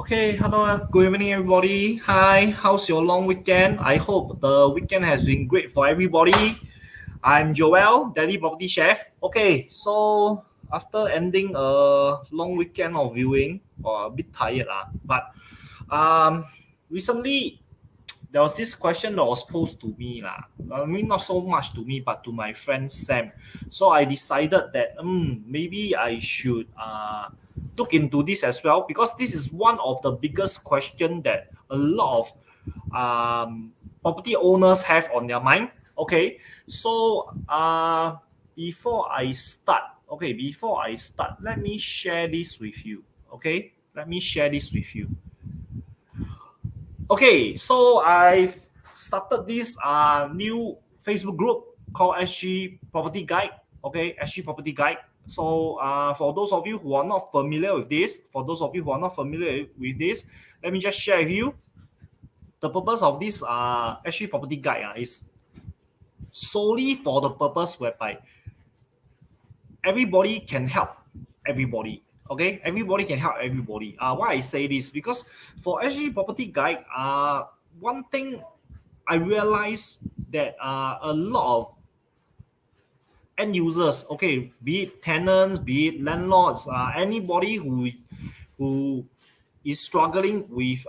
Okay, hello, good evening, everybody. Hi, how's your long weekend? I hope the weekend has been great for everybody. I'm Joel, Daily Property Chef. Okay, so after ending a long weekend of viewing, a bit tired, but um, recently there was this question that was posed to me, lah. I mean, not so much to me, but to my friend Sam. So I decided that maybe I should look into this as well because this is one of the biggest question that a lot of property owners have on their mind. Okay, so before I start, let me share this with you. Okay, let me share this with you. Okay, so I've started this new Facebook group called SG Property Guide. Okay, SG Property Guide. So for those of you who are not familiar with this, let me just share with you the purpose of this SG Property Guide is solely for the purpose whereby everybody can help everybody. Okay, everybody can help everybody. Why I say this? Because for SG Property Guide, one thing I realized that a lot of end users, okay, be it tenants, be it landlords, anybody who is struggling with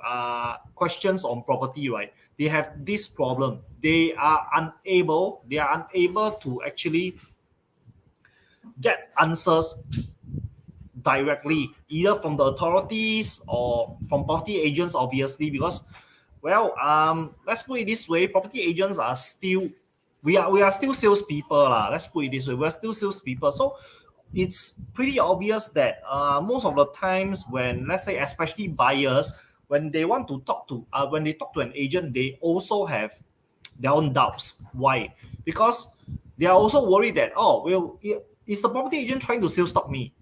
questions on property, right? They have this problem. They are unable to actually get answers directly, either from the authorities or from property agents, obviously, because, well, let's put it this way: property agents are still, we are still salespeople, lah. Let's put it this way: we're still salespeople. So it's pretty obvious that most of the times when, let's say, especially buyers, when they want to talk to, when they talk to an agent, they also have their own doubts. Why? Because they are also worried that, oh, well, is the property agent trying to sales stock me,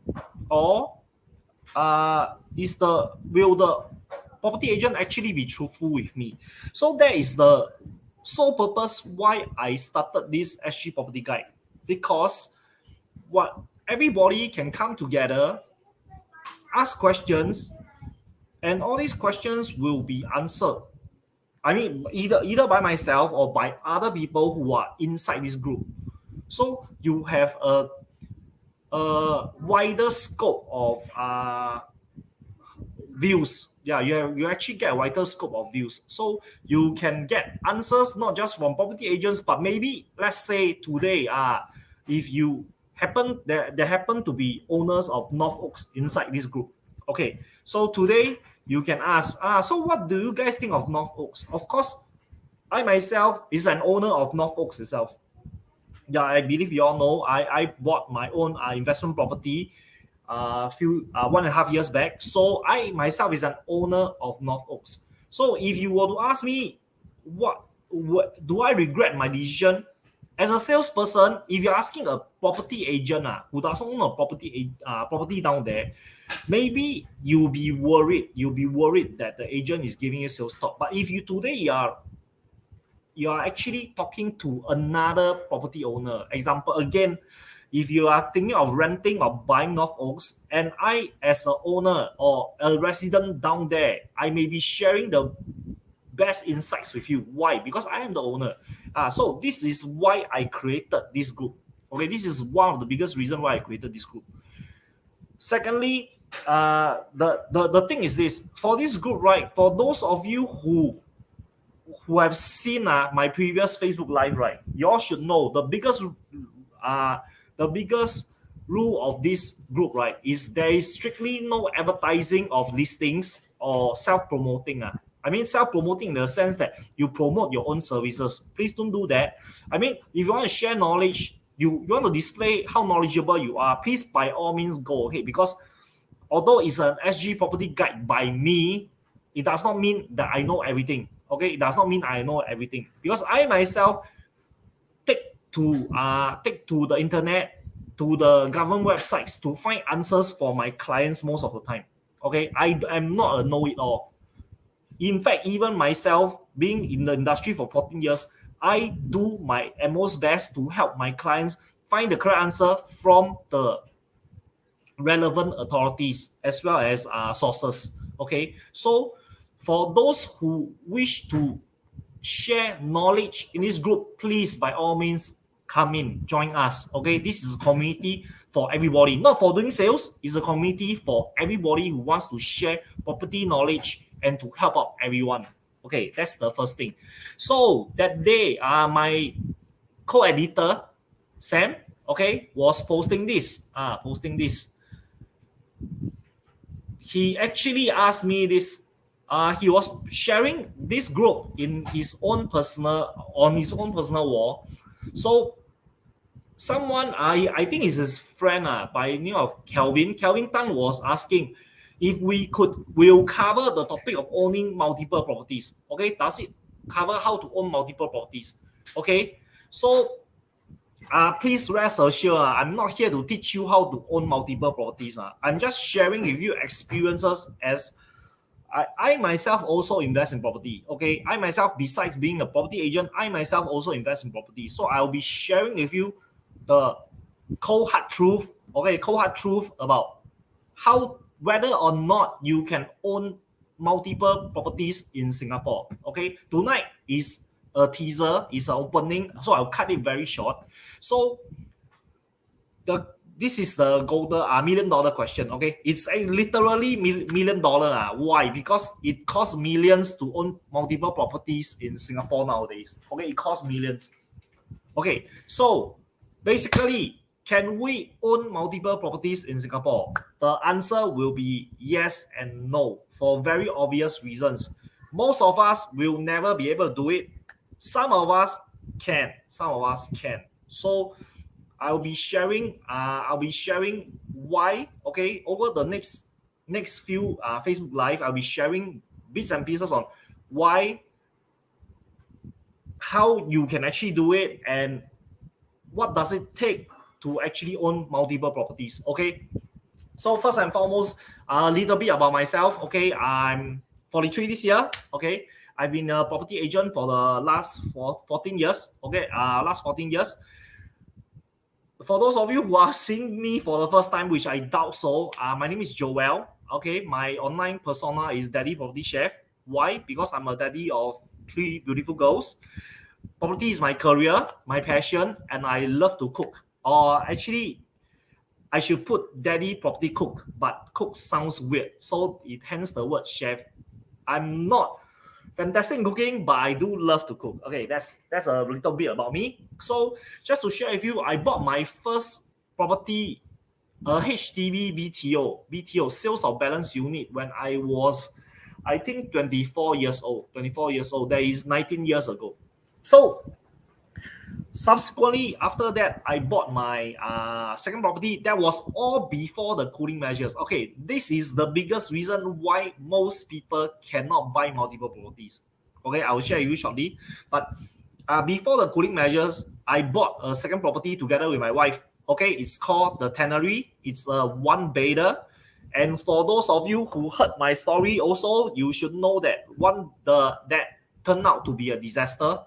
or will the property agent actually be truthful with me? So that is the sole purpose why I started this SG Property Guide, because what everybody can come together, ask questions, and all these questions will be answered. I mean, either by myself or by other people who are inside this group. So you have a wider scope of views. Yeah, you actually get a wider scope of views. So you can get answers not just from property agents, but maybe, let's say today, if you happen there happen to be owners of North Oaks inside this group. Okay, so today you can ask, so what do you guys think of North Oaks? Of course, I myself is an owner of North Oaks itself. Yeah, I believe you all know I bought my own investment property few 1.5 years back. So I myself is an owner of North Oaks. So if you were to ask me, what do I regret my decision as a salesperson? If you're asking a property agent who doesn't own a property down there, maybe you'll be worried. You'll be worried that the agent is giving you sales talk. But if you today you are actually talking to another property owner. Example, again, if you are thinking of renting or buying North Oaks, and I, as an owner or a resident down there, I may be sharing the best insights with you. Why? Because I am the owner. So this is why I created this group. Okay, this is one of the biggest reasons why I created this group. Secondly, the thing is this: for this group, right? For those of you who have seen my previous Facebook live, right? You all should know the biggest rule of this group, right, is there is strictly no advertising of listings or self-promoting. I mean, self-promoting in the sense that you promote your own services. Please don't do that. I mean, if you want to share knowledge, you want to display how knowledgeable you are, please by all means go ahead. Because although it's an SG Property Guide by me, it does not mean that I know everything. Okay, it does not mean I know everything, because I myself take to the internet, to the government websites to find answers for my clients most of the time. Okay, I am not a know-it-all. In fact, even myself, being in the industry for 14 years, I do my utmost best to help my clients find the correct answer from the relevant authorities as well as sources. Okay, so for those who wish to share knowledge in this group, please by all means come in, join us. Okay, this is a community for everybody, not for doing sales. It's a community for everybody who wants to share property knowledge and to help out everyone. Okay, that's the first thing. So that day, my co-editor Sam, okay, was posting this. He actually asked me this. He was sharing this group in his own personal on his own personal wall. So someone, I think is his friend by the name of Kelvin. Kelvin Tan was asking if will cover the topic of owning multiple properties. Okay, does it cover how to own multiple properties? Okay, so please rest assured, I'm not here to teach you how to own multiple properties. I'm just sharing with you experiences as I myself also invest in property. Okay, I myself, besides being a property agent, I myself also invest in property. So I'll be sharing with you the cold hard truth. Okay, cold hard truth about how whether or not you can own multiple properties in Singapore. Okay, tonight is a teaser, is an opening, so I'll cut it very short. So this is the golden $1 million question. Okay, it's a literally $1 million. Why? Because it costs millions to own multiple properties in Singapore nowadays. Okay, it costs millions. Okay, so basically, can we own multiple properties in Singapore? The answer will be yes and no for very obvious reasons. Most of us will never be able to do it. Some of us can. So I'll be sharing why. Okay, over the next few Facebook Live, I'll be sharing bits and pieces on why, how you can actually do it, and what does it take to actually own multiple properties. Okay, so first and foremost, a little bit about myself. Okay, I'm 43 this year. Okay, I've been a property agent for the last 14 years. Okay, last 14 years. For those of you who are seeing me for the first time, which I doubt so, my name is Joel. Okay, my online persona is Daddy Property Chef. Why? Because I'm a daddy of 3 beautiful girls. Property is my career, my passion, and I love to cook. Or actually, I should put Daddy Property Cook, but cook sounds weird, so it hence the word chef. I'm not fantastic in cooking, but I do love to cook. Okay, that's a little bit about me. So just to share with you, I bought my first property, HDB BTO sales of balance unit, when I was, I think, 24 years old. That is 19 years ago. So subsequently, after that, I bought my second property. That was all before the cooling measures. Okay, this is the biggest reason why most people cannot buy multiple properties. Okay, I will share with you shortly. But before the cooling measures, I bought a second property together with my wife. Okay, it's called the Tannery. It's a one bedder. And for those of you who heard my story also, you should know that that turned out to be a disaster.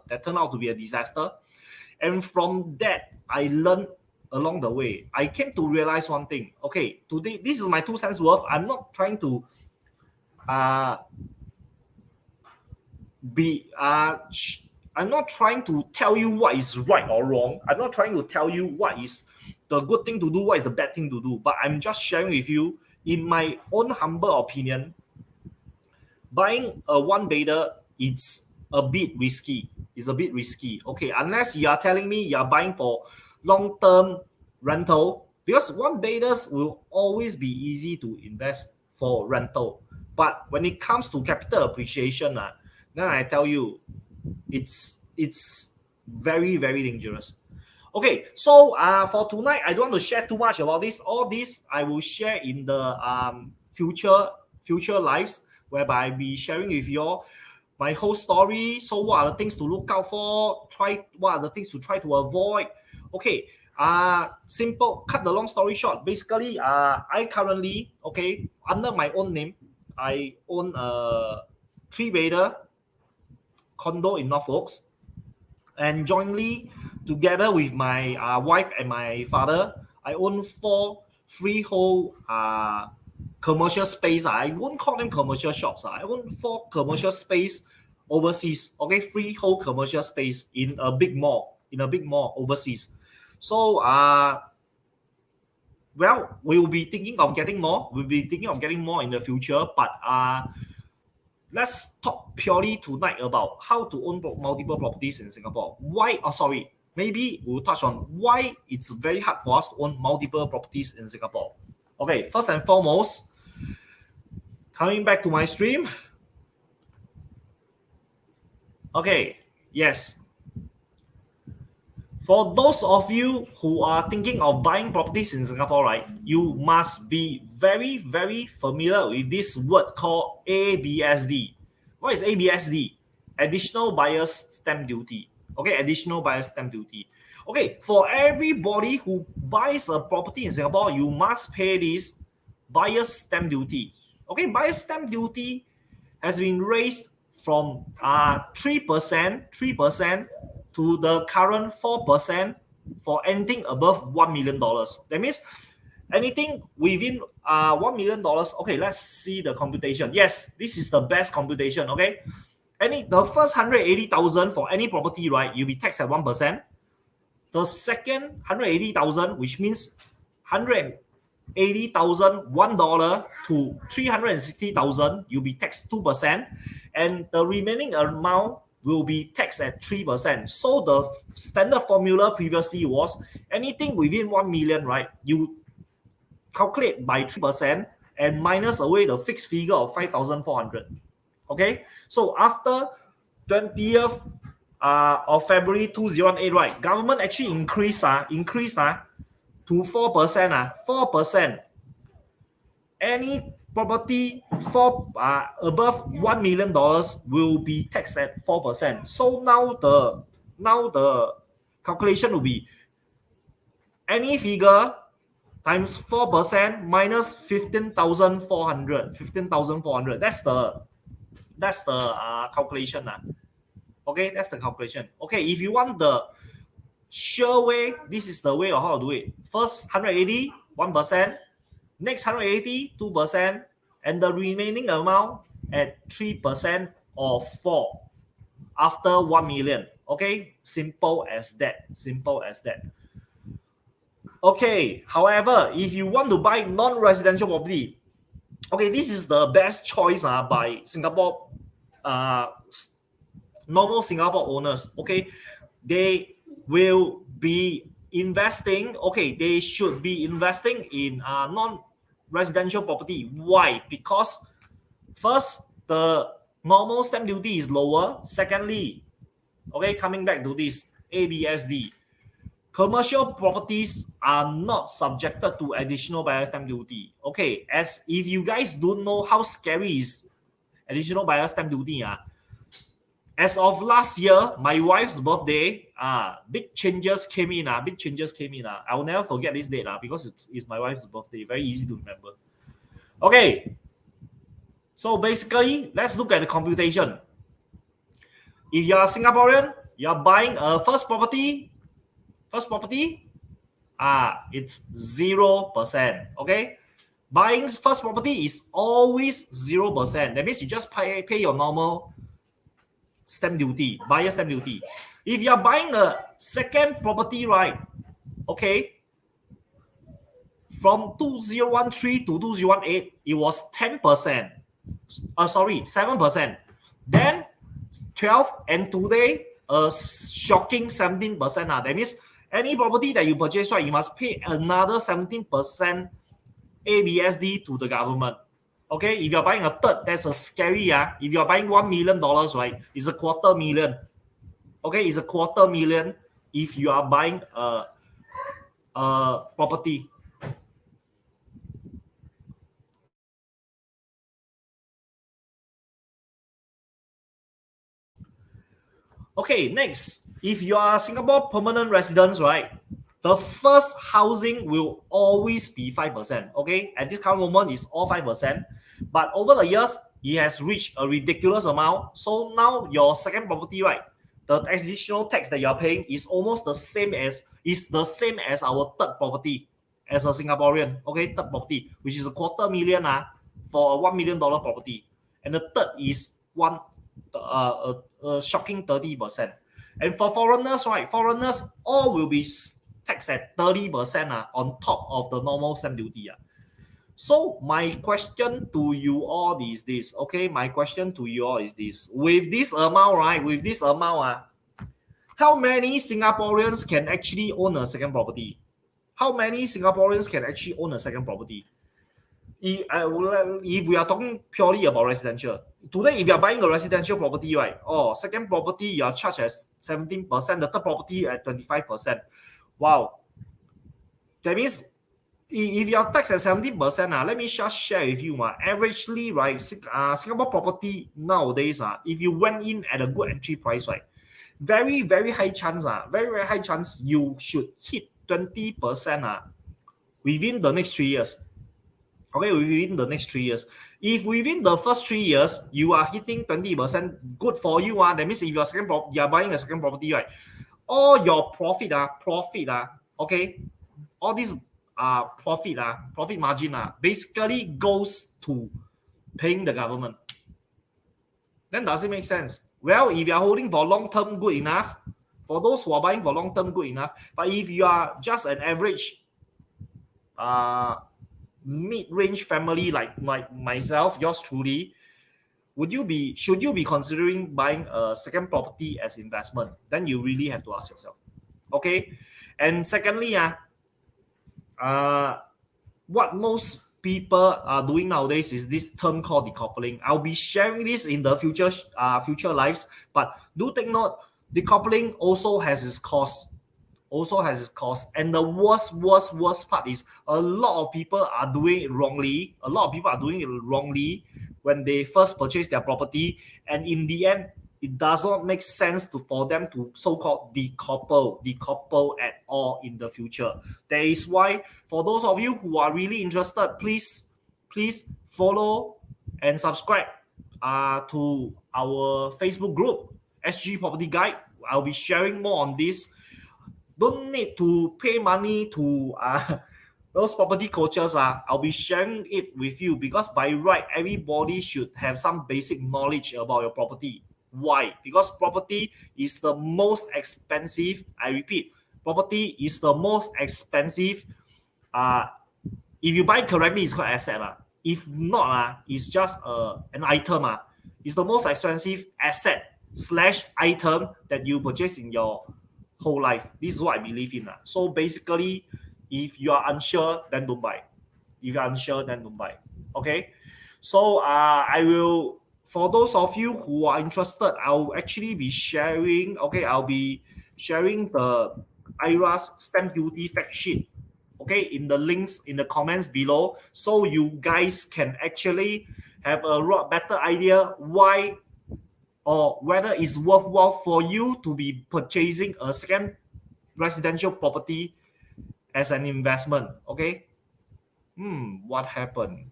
And from that, I learned along the way. I came to realize one thing. Okay, today, this is my 2 cents worth. I'm not trying to I'm not trying to tell you what is right or wrong. I'm not trying to tell you what is the good thing to do, what is the bad thing to do. But I'm just sharing with you, in my own humble opinion, buying a one bedder, it's a bit risky. Okay, unless you are telling me you are buying for long-term rental, because one bedders will always be easy to invest for rental. But when it comes to capital appreciation, then I tell you, it's very, very dangerous. Okay, so for tonight, I don't want to share too much about this. All this I will share in the future lives, whereby I'll be sharing with you all my whole story. So what are the things to look out for? What are the things to try to avoid? Okay, simple. Cut the long story short. Basically, I currently, okay, under my own name, I own a 3-bedder condo in Norfolk, and jointly together with my wife and my father, I own 4 freehold commercial space. I won't call them commercial shops. I own 4 commercial space overseas. Okay, freehold commercial space in a big mall. Overseas. So well, we will be thinking of getting more. We'll be thinking of getting more in the future. But let's talk purely tonight about how to own multiple properties in Singapore. Why? Oh, sorry. Maybe we'll touch on why it's very hard for us to own multiple properties in Singapore. Okay, first and foremost, coming back to my stream. Okay, yes. For those of you who are thinking of buying properties in Singapore, right, you must be very, very familiar with this word called ABSD. What is ABSD? Additional Buyer's Stamp Duty. Okay, Additional Buyer's Stamp Duty. Okay, for everybody who buys a property in Singapore, you must pay this Buyer's Stamp Duty. Okay, Buyer's Stamp Duty has been raised from 3% to the current 4% for anything above $1 million. That means anything within $1 million. Okay, let's see the computation. Yes, this is the best computation. Okay, the first 180,000 for any property, right, you'll be taxed at 1%. The second 180,000, which means 180,000 $1 to 360,000, you'll be taxed 2%, and the remaining amount will be taxed at 3%. So the standard formula previously was anything within 1 million, right? You calculate by 3% and minus away the fixed figure of 5,400. Okay, so after 20th of February 2018, right, government actually increased to 4%. 4%. Any property for above $1 million will be taxed at 4%. So now the calculation will be any figure times 4% minus 15,400. 15,400. That's the calculation. Okay, that's the calculation. Okay, if you want the sure way, this is the way of how to do it. First 180, 1%. Next 180, 2%, and the remaining amount at 3% or 4 after 1 million. Okay, simple as that. Simple as that. Okay, however, if you want to buy non-residential property, okay, this is the best choice by Singapore, normal Singapore owners. Okay, they will be investing. Okay, they should be investing in non-residential property. Why? Because first, the normal stamp duty is lower. Secondly, okay, coming back to this ABSD, commercial properties are not subjected to additional buyer stamp duty. Okay, as if you guys don't know how scary is additional buyer stamp duty, as of last year, my wife's birthday, big changes came in. I will never forget this date because it's my wife's birthday. Very easy to remember. Okay, so basically, let's look at the computation. If you're a Singaporean, you're buying a first property, it's 0%. Okay, buying first property is always 0%. That means you just pay your normal stamp duty, buyer stamp duty. If you're buying a second property, right, okay, from 2013 to 2018, it was 10%. 7%. Then 12, and today a shocking 17%. That means any property that you purchase, right, you must pay another 17% ABSD to the government. Okay, if you're buying a third, that's a scary. If you're buying $1 million, right, it's a $250,000. Okay, it's a $250,000 if you are buying a property. Okay, next, if you are Singapore permanent residents, right, the first housing will always be 5%. Okay, at this current moment, it's all 5%. But over the years, it has reached a ridiculous amount. So now your second property, right, the additional tax that you are paying is almost the same as our third property as a Singaporean, okay, third property, which is a $250,000 for a $1 million property. And the third is a shocking 30%. And for foreigners, right, foreigners all will be taxed at 30% on top of the normal stamp duty. So my question to you all is this, okay? My question to you all is this. With this amount, right? With this amount, how many Singaporeans can actually own a second property? How many Singaporeans can actually own a second property? If we are talking purely about residential, today if you are buying a residential property, right? Oh, second property you are charged as 17%, the third property at 25%. Wow. That means if you are taxed at 17%, let me just share with you, averagely, right, Singapore property nowadays, if you went in at a good entry price, right, very, very high chance, very, very high chance you should hit 20% within the next 3 years. Okay, within the next 3 years. If within the first 3 years you are hitting 20%, good for you. That means if you are buying a second property, right, all your profit, okay, all this profit margin basically goes to paying the government. Then does it make sense? Well, if you are holding for long term, good enough. For those who are buying for long term, good enough. But if you are just an average mid-range family like myself, yours truly, should you be considering buying a second property as investment? Then you really have to ask yourself. Okay. And secondly, what most people are doing nowadays is this term called decoupling. I'll be sharing this in the future lives, but do take note, decoupling also has its cost. And the worst part is a lot of people are doing it wrongly. When they first purchase their property, and in the end it does not make sense for them to so-called decouple at all in the future. That is why, for those of you who are really interested, please follow and subscribe to our Facebook group, SG Property Guide. I'll be sharing more on this. Don't need to pay money to those property coaches. I'll be sharing it with you, because by right, everybody should have some basic knowledge about your property. Why? Because property is the most expensive. I repeat, property is the most expensive. If you buy correctly, it's called asset. If not, it's just an item. It's the most expensive asset / item that you purchase in your whole life. This is what I believe in. So basically, if you are unsure, then don't buy. Okay. So I will, for those of you who are interested, I'll actually be sharing. Okay, I'll be sharing the IRAS stamp duty fact sheet. Okay, in the links in the comments below, so you guys can actually have a lot better idea why or whether it's worthwhile for you to be purchasing a second residential property as an investment. Okay. What happened?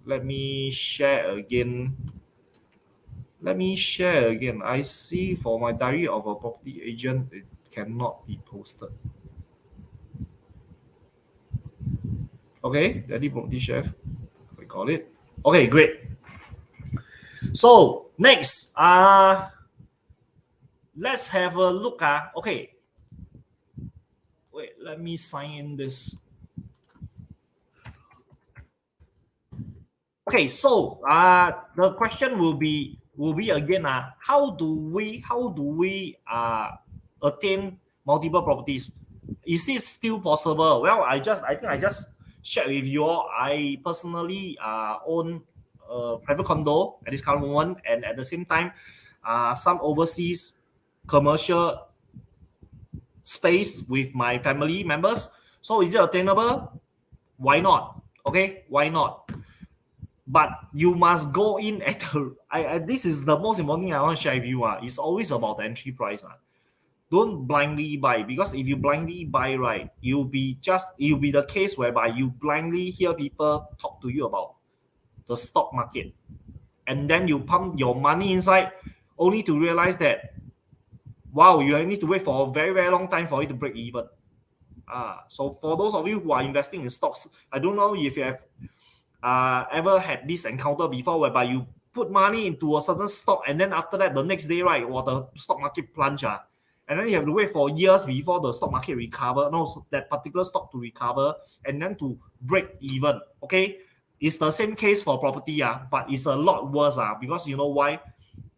Let me share again. I see for my diary of a property agent, it cannot be posted. Okay, Daddy Property Chef, we call it. Okay, great. So next, let's have a look. Okay, wait, let me sign in this. Okay, so the question will be again, how do we attain multiple properties? Is it still possible? Well, I think I just shared with you all. I personally own a private condo at this current moment, and at the same time, some overseas commercial space with my family members. So is it attainable? Why not? Okay, why not? But you must go in at the. This is the most important thing I want to share with you. It's always about the entry price. Don't blindly buy, because if you blindly buy, right, you'll be the case whereby you blindly hear people talk to you about the stock market, and then you pump your money inside, only to realize that, wow, you need to wait for a very, very long time for it to break even. So for those of you who are investing in stocks, I don't know if you have ever had this encounter before, whereby you put money into a certain stock and then after that the next day, right, or the stock market plunge, and then you have to wait for years before the stock market recover, no, that particular stock to recover and then to break even. Okay, it's the same case for property, but it's a lot worse, because you know why?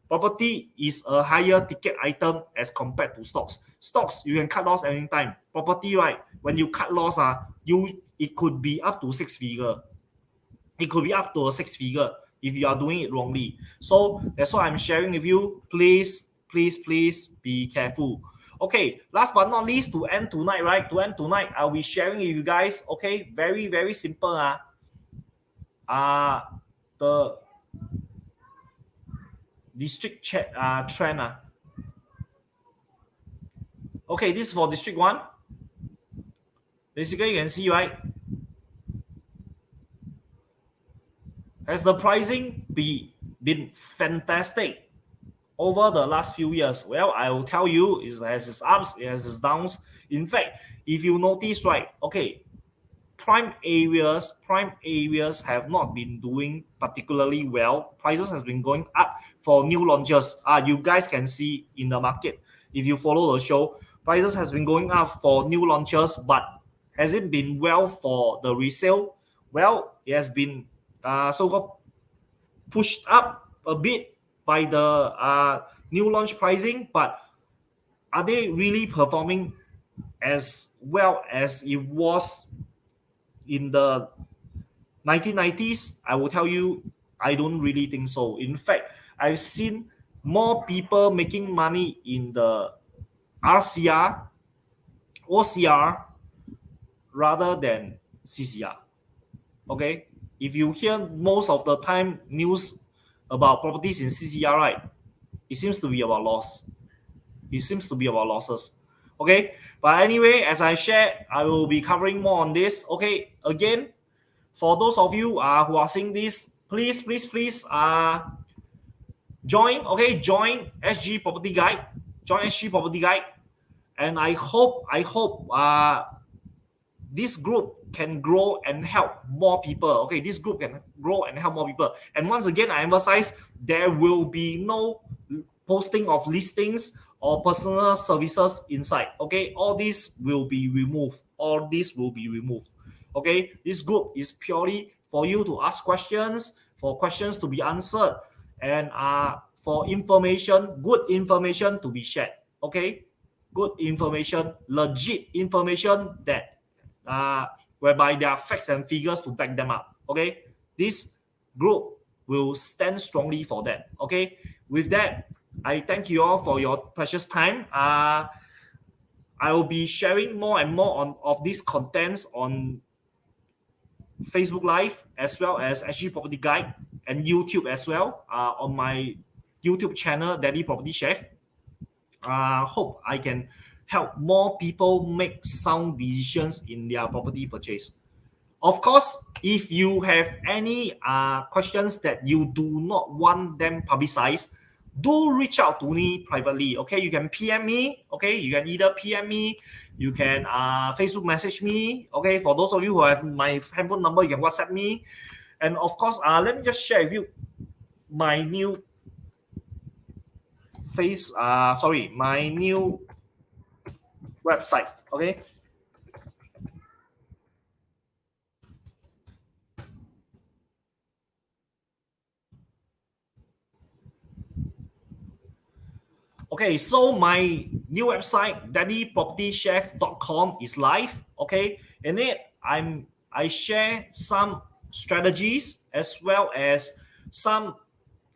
Property is a higher ticket item as compared to stocks. Stocks you can cut loss anytime. Property, right, when you cut loss, it could be up to six figure. It could be up to a six figure if you are doing it wrongly. So that's what I'm sharing with you. Please, please, please be careful. Okay, last but not least, to end tonight, right? To end tonight, I'll be sharing with you guys. Okay, very, very simple. The district chat trend. Okay, this is for district 1. Basically, you can see, right? Has the pricing been fantastic over the last few years? Well, I will tell you, it has its ups, it has its downs. In fact, if you notice, right, okay, prime areas have not been doing particularly well. Prices has been going up for new launches. You guys can see in the market, if you follow the show, prices has been going up for new launches, but has it been well for the resale? Well, it has been so-called pushed up a bit by the new launch pricing, but are they really performing as well as it was in the 1990s? I will tell you, I don't really think so. In fact, I've seen more people making money in the RCR, OCR, rather than CCR. Okay, if you hear most of the time news about properties in CCR, right, it seems to be about loss. It seems to be about losses. Okay, but anyway, as I shared, I will be covering more on this. Okay, again, for those of you who are seeing this, please, please, please join. Okay, join SG Property Guide. Join SG Property Guide, and I hope this group can grow and help more people. Okay, this group can grow and help more people. And once again, I emphasize, there will be no posting of listings or personal services inside. Okay, all this will be removed. All this will be removed. Okay, this group is purely for you to ask questions, for questions to be answered, and for information, good information to be shared. Okay, good information, legit information that whereby there are facts and figures to back them up. Okay, this group will stand strongly for that. Okay, with that, I thank you all for your precious time. I will be sharing more and more of these contents on Facebook Live, as well as SG Property Guide, and YouTube as well, on my YouTube channel, Daddy Property Chef. Hope I can help more people make sound decisions in their property purchase. Of course, if you have any questions that you do not want them publicized, do reach out to me privately. Okay, you can PM me. Okay, you can either PM me, you can Facebook message me. Okay, for those of you who have my handphone number, you can WhatsApp me. And of course, let me just share with you my new my new website. Okay, okay, so my new website, daddypropertychef.com, is live. Okay, in it I share some strategies as well as some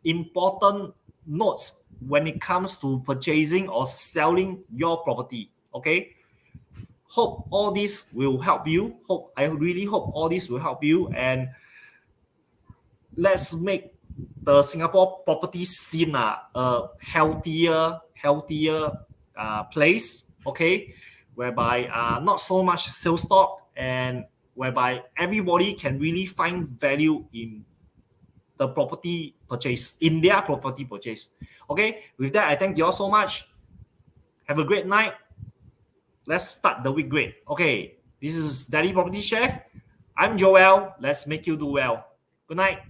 important notes when it comes to purchasing or selling your property. Okay, hope all this will help you. I really hope all this will help you, and let's make the Singapore property scene a healthier place. Okay, whereby not so much sales stock, and whereby everybody can really find value in the property purchase, in their property purchase. Okay, with that, I thank you all so much. Have a great night. let's start the week great. Okay, this is Daddy Property Chef. I'm Joel. Let's make you do well. Good night.